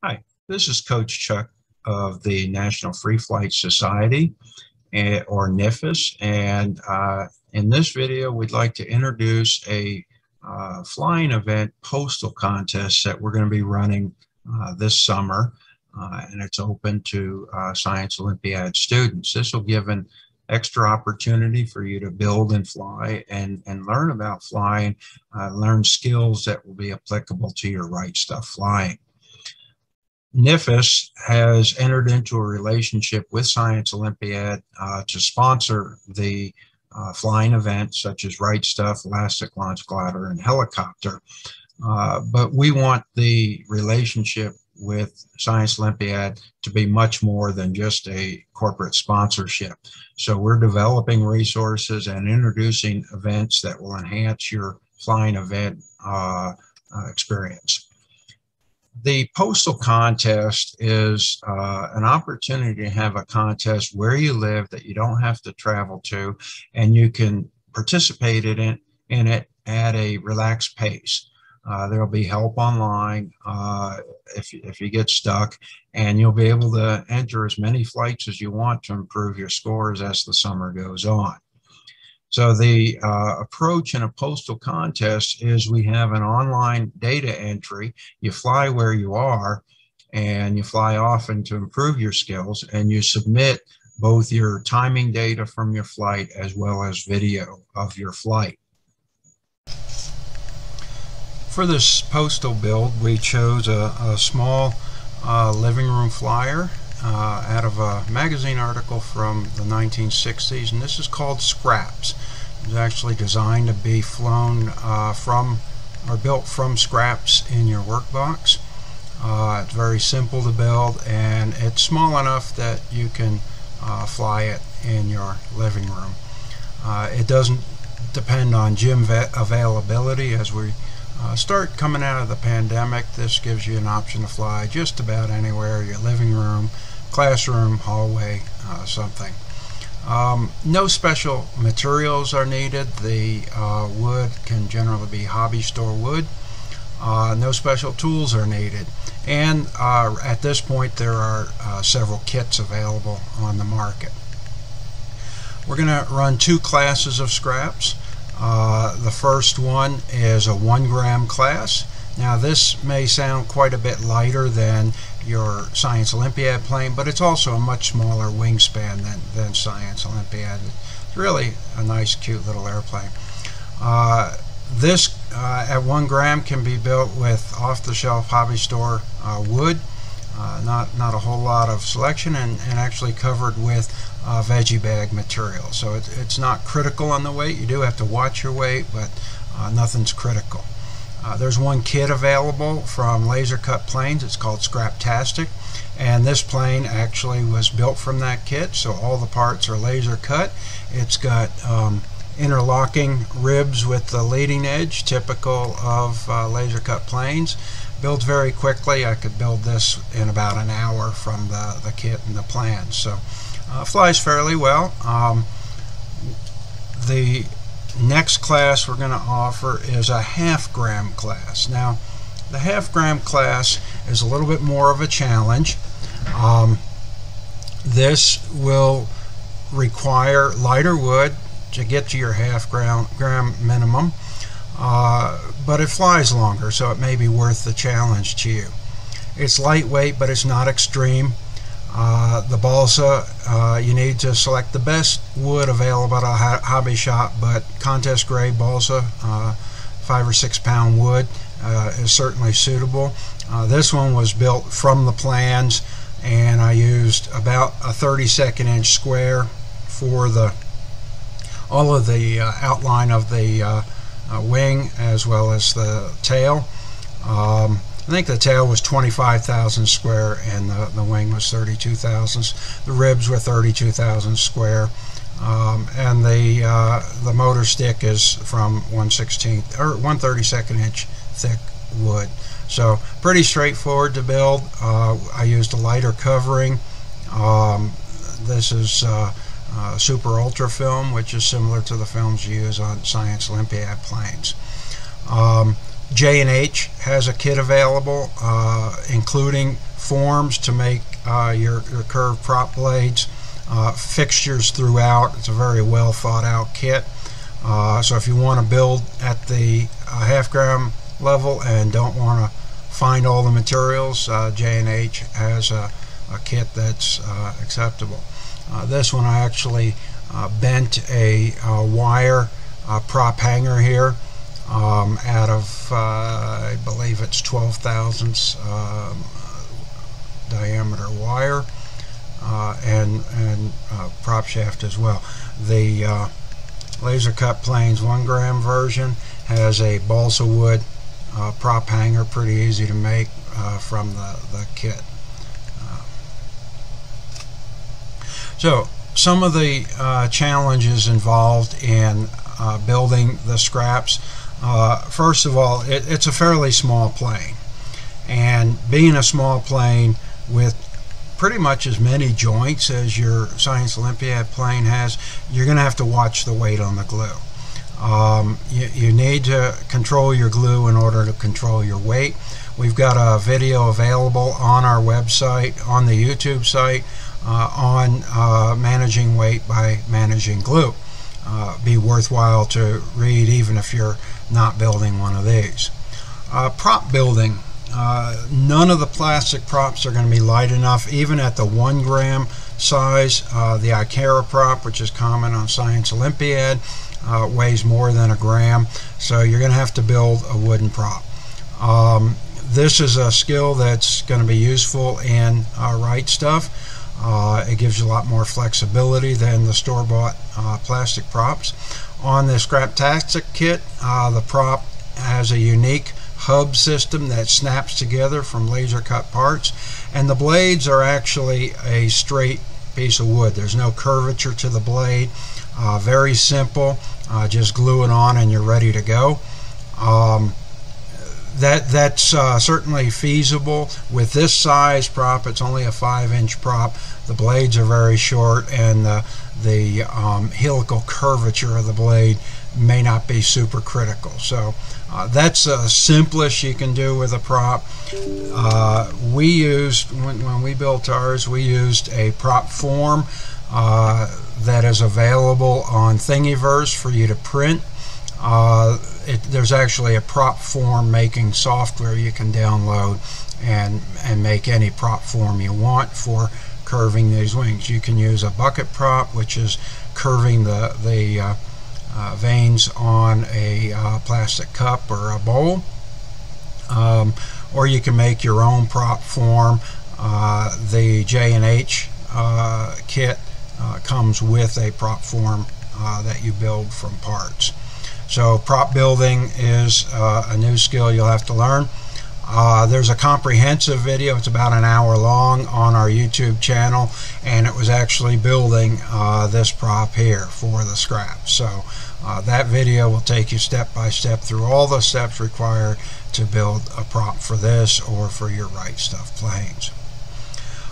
Hi, this is Coach Chuck of the National Free Flight Society, or NIFAS, and in this video we'd like to introduce a flying event postal contest that we're going to be running this summer, and it's open to Science Olympiad students. This will give an extra opportunity for you to build and fly and learn about flying, learn skills that will be applicable to your right stuff flying. NIFAS has entered into a relationship with Science Olympiad to sponsor the flying events such as Right Stuff, Elastic Launch Glider, and Helicopter. But we want the relationship with Science Olympiad to be much more than just a corporate sponsorship. So we're developing resources and introducing events that will enhance your flying event experience. The postal contest is an opportunity to have a contest where you live that you don't have to travel to, and you can participate in it at a relaxed pace. There will be help online if you get stuck, and you'll be able to enter as many flights as you want to improve your scores as the summer goes on. So the approach in a postal contest is we have an online data entry. You fly where you are, and you fly often to improve your skills, and you submit both your timing data from your flight as well as video of your flight. For this postal build, we chose a small living room flyer out of a magazine article from the 1960s, and this is called Scraps. It was actually designed to be flown from or built from scraps in your workbox. It's very simple to build, and it's small enough that you can fly it in your living room. It doesn't depend on gym availability. As we start coming out of the pandemic, this gives you an option to fly just about anywhere: your living room, classroom, hallway, something. No special materials are needed. The wood can generally be hobby store wood. No special tools are needed. And at this point there are several kits available on the market. We're going to run two classes of scraps. The first one is a 1 gram class. Now this may sound quite a bit lighter than your Science Olympiad plane, but it's also a much smaller wingspan than Science Olympiad. It's really a nice, cute little airplane. This at 1 gram can be built with off-the-shelf hobby store wood. Not a whole lot of selection, and actually covered with veggie bag material. So it's not critical on the weight. You do have to watch your weight, but nothing's critical. There's one kit available from Laser Cut Planes. It's called Scraptastic, and this plane actually was built from that kit, so all the parts are laser cut. It's got interlocking ribs with the leading edge, typical of laser cut planes. Builds very quickly. I could build this in about an hour from the kit and the plans, so flies fairly well. The next class we're going to offer is a 1/2 gram class. Now the 1/2 gram class is a little bit more of a challenge. This will require lighter wood to get to your 1/2 gram minimum, but it flies longer, so it may be worth the challenge to you. It's lightweight, but it's not extreme. The balsa, you need to select the best wood available at a hobby shop, but contest grade balsa, 5 or 6 pound wood, is certainly suitable. This one was built from the plans, and I used about a 32nd inch square for all of the outline of the wing as well as the tail. I think the tail was 25,000 square, and the wing was 32,000. The ribs were 32,000 square, and the motor stick is from 1/16 or 1/32 inch thick wood. So pretty straightforward to build. I used a lighter covering. This is super ultra film, which is similar to the films you use on Science Olympiad planes. J&H has a kit available, including forms to make your curved prop blades, fixtures throughout. It's a very well thought out kit. So if you want to build at the half-gram level and don't want to find all the materials, J&H has a kit that's acceptable. This one I actually bent a wire prop hanger here out of I believe it's 12 thousandths diameter wire, and prop shaft as well. The laser cut planes 1 gram version has a balsa wood prop hanger, pretty easy to make from the kit. So some of the challenges involved in building the Scraps. First of all, it's a fairly small plane, and being a small plane with pretty much as many joints as your Science Olympiad plane has, you're going to have to watch the weight on the glue. You need to control your glue in order to control your weight. We've got a video available on our website, on the YouTube site, on managing weight by managing glue. Be worthwhile to read even if you're not building one of these. Prop building. None of the plastic props are going to be light enough, even at the 1 gram size. The Ikera prop, which is common on Science Olympiad, weighs more than 1 gram, so you're going to have to build a wooden prop. This is a skill that's going to be useful in Right Stuff. It gives you a lot more flexibility than the store-bought plastic props. On the Scraptastic kit, the prop has a unique hub system that snaps together from laser cut parts, and the blades are actually a straight piece of wood. There's no curvature to the blade. Very simple. Just glue it on and you're ready to go. That's certainly feasible. With this size prop, it's only a 5-inch prop. The blades are very short, and the helical curvature of the blade may not be super critical. So that's the simplest you can do with a prop. We used, when we built ours, we used a prop form that is available on Thingiverse for you to print. There's actually a prop form making software you can download and make any prop form you want for curving these wings. You can use a bucket prop, which is curving the veins on a plastic cup or a bowl, or you can make your own prop form. The J&H kit comes with a prop form that you build from parts. So prop building is a new skill you'll have to learn. There's a comprehensive video, it's about an hour long, on our YouTube channel, and it was actually building this prop here for the Scraps. So that video will take you step by step through all the steps required to build a prop for this or for your Right Stuff planes.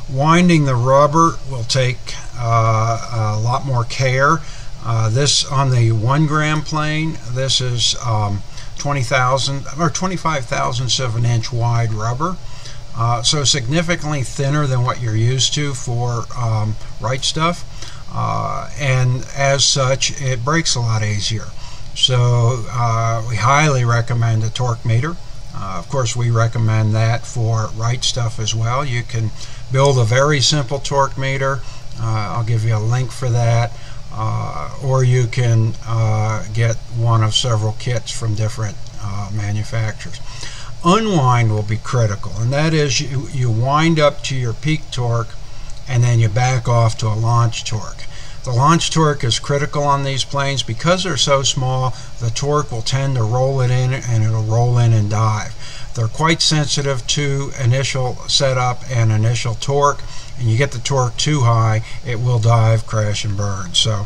Winding the rubber will take a lot more care. This on the 1 gram plane, this is 25 thousandths of an inch wide rubber, so significantly thinner than what you're used to for Right Stuff, and as such it breaks a lot easier. So we highly recommend a torque meter. Of course, we recommend that for Right Stuff as well. You can build a very simple torque meter. I'll give you a link for that. Or you can get one of several kits from different manufacturers. Unwind will be critical, and that is you wind up to your peak torque and then you back off to a launch torque. The launch torque is critical on these planes because they're so small. The torque will tend to roll it in, and it'll roll in and dive. They're quite sensitive to initial setup and initial torque, and you get the torque too high, it will dive, crash, and burn. So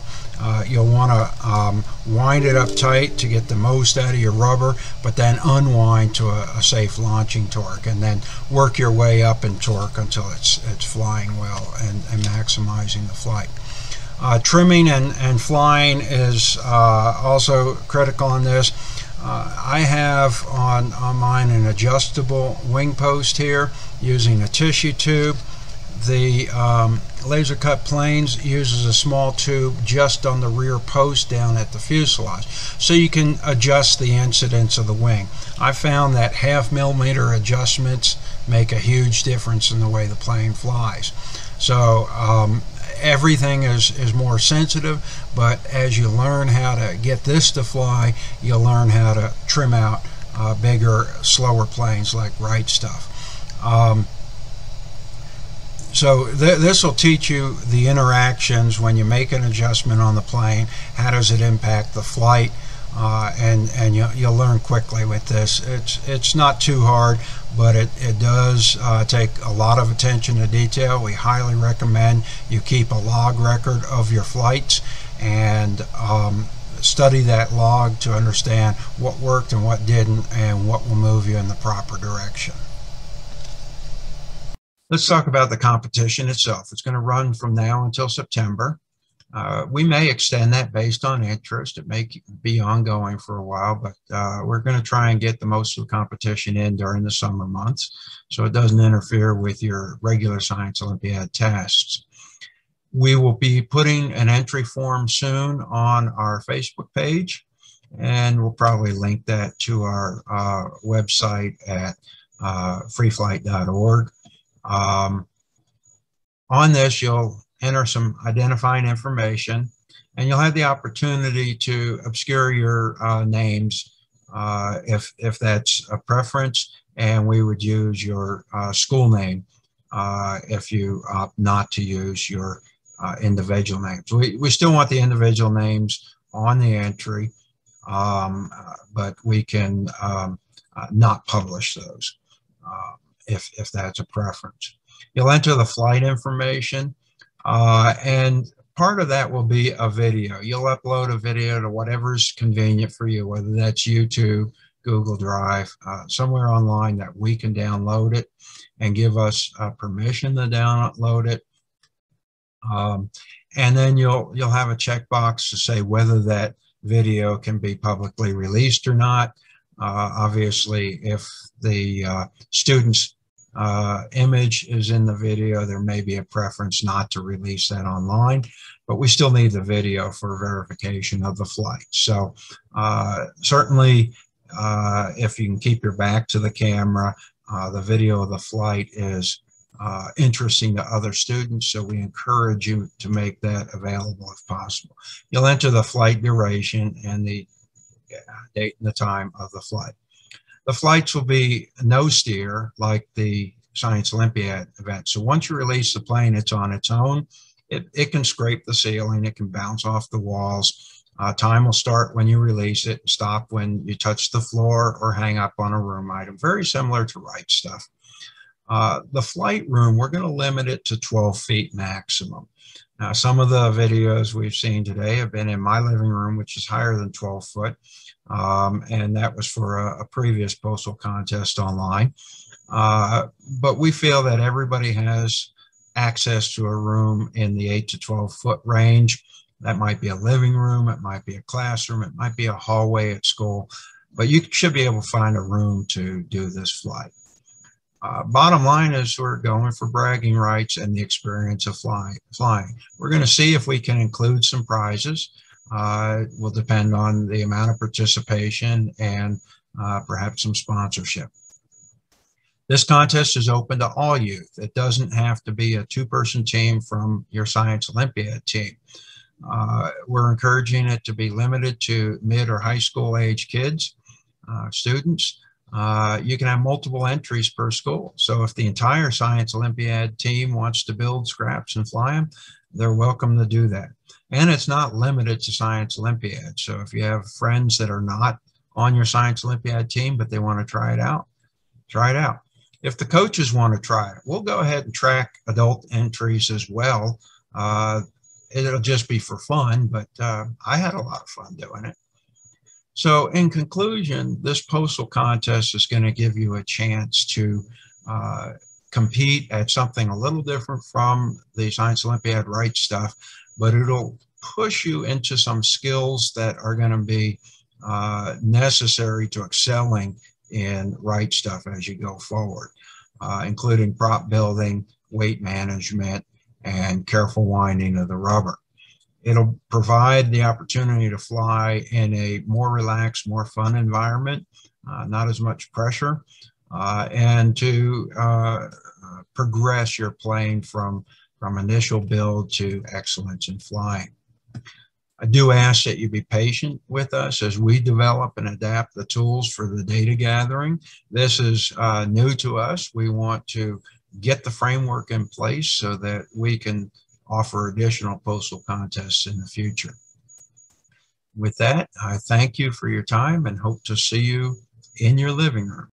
you'll want to wind it up tight to get the most out of your rubber, but then unwind to a safe launching torque, and then work your way up in torque until it's flying well and maximizing the flight. Trimming and flying is also critical in this. I have on mine an adjustable wing post here using a tissue tube. The laser cut planes uses a small tube just on the rear post down at the fuselage, so you can adjust the incidence of the wing. I found that 0.5 millimeter adjustments make a huge difference in the way the plane flies. So everything is more sensitive, but as you learn how to get this to fly, you'll learn how to trim out bigger, slower planes like Wright stuff. So this will teach you the interactions when you make an adjustment on the plane. How does it impact the flight? And you'll learn quickly with this. It's not too hard, but it does take a lot of attention to detail. We highly recommend you keep a log record of your flights and study that log to understand what worked and what didn't and what will move you in the proper direction. Let's talk about the competition itself. It's going to run from now until September. We may extend that based on interest. It may be ongoing for a while, but we're going to try and get the most of the competition in during the summer months so it doesn't interfere with your regular Science Olympiad tests. We will be putting an entry form soon on our Facebook page, and we'll probably link that to our website at freeflight.org. On this, you'll enter some identifying information, and you'll have the opportunity to obscure your names if that's a preference, and we would use your school name if you opt not to use your individual names. We still want the individual names on the entry, but we can not publish those if that's a preference. You'll enter the flight information, and part of that will be a video. You'll upload a video to whatever's convenient for you, whether that's YouTube, Google Drive, somewhere online that we can download it and give us permission to download it. And then you'll have a checkbox to say whether that video can be publicly released or not. Obviously, if the student's image is in the video, there may be a preference not to release that online, but we still need the video for verification of the flight. So certainly, if you can keep your back to the camera, the video of the flight is interesting to other students, so we encourage you to make that available if possible. You'll enter the flight duration and the date and the time of the flight. The flights will be no steer like the Science Olympiad event. So once you release the plane, it's on its own. It can scrape the ceiling, it can bounce off the walls. Time will start when you release it, stop when you touch the floor or hang up on a room item. Very similar to Wright stuff. The flight room, we're going to limit it to 12 feet maximum. Now, some of the videos we've seen today have been in my living room, which is higher than 12 foot. And that was for a previous postal contest online. But we feel that everybody has access to a room in the 8 to 12 foot range. That might be a living room, it might be a classroom, it might be a hallway at school, but you should be able to find a room to do this flight. Bottom line is we're going for bragging rights and the experience of flying. We're going to see if we can include some prizes. It will depend on the amount of participation and perhaps some sponsorship. This contest is open to all youth. It doesn't have to be a two-person team from your Science Olympiad team. We're encouraging it to be limited to mid or high school age kids, students. You can have multiple entries per school. So if the entire Science Olympiad team wants to build scraps and fly them, they're welcome to do that. And it's not limited to Science Olympiad. So if you have friends that are not on your Science Olympiad team, but they want to try it out, try it out. If the coaches want to try it, we'll go ahead and track adult entries as well. It'll just be for fun, but I had a lot of fun doing it. So in conclusion, this postal contest is going to give you a chance to compete at something a little different from the Science Olympiad Wright stuff, but it'll push you into some skills that are going to be necessary to excelling in right stuff as you go forward, including prop building, weight management, and careful winding of the rubber. It'll provide the opportunity to fly in a more relaxed, more fun environment, not as much pressure, and to progress your plane from initial build to excellence in flying. I do ask that you be patient with us as we develop and adapt the tools for the data gathering. This is new to us. We want to get the framework in place so that we can offer additional postal contests in the future. With that, I thank you for your time and hope to see you in your living room.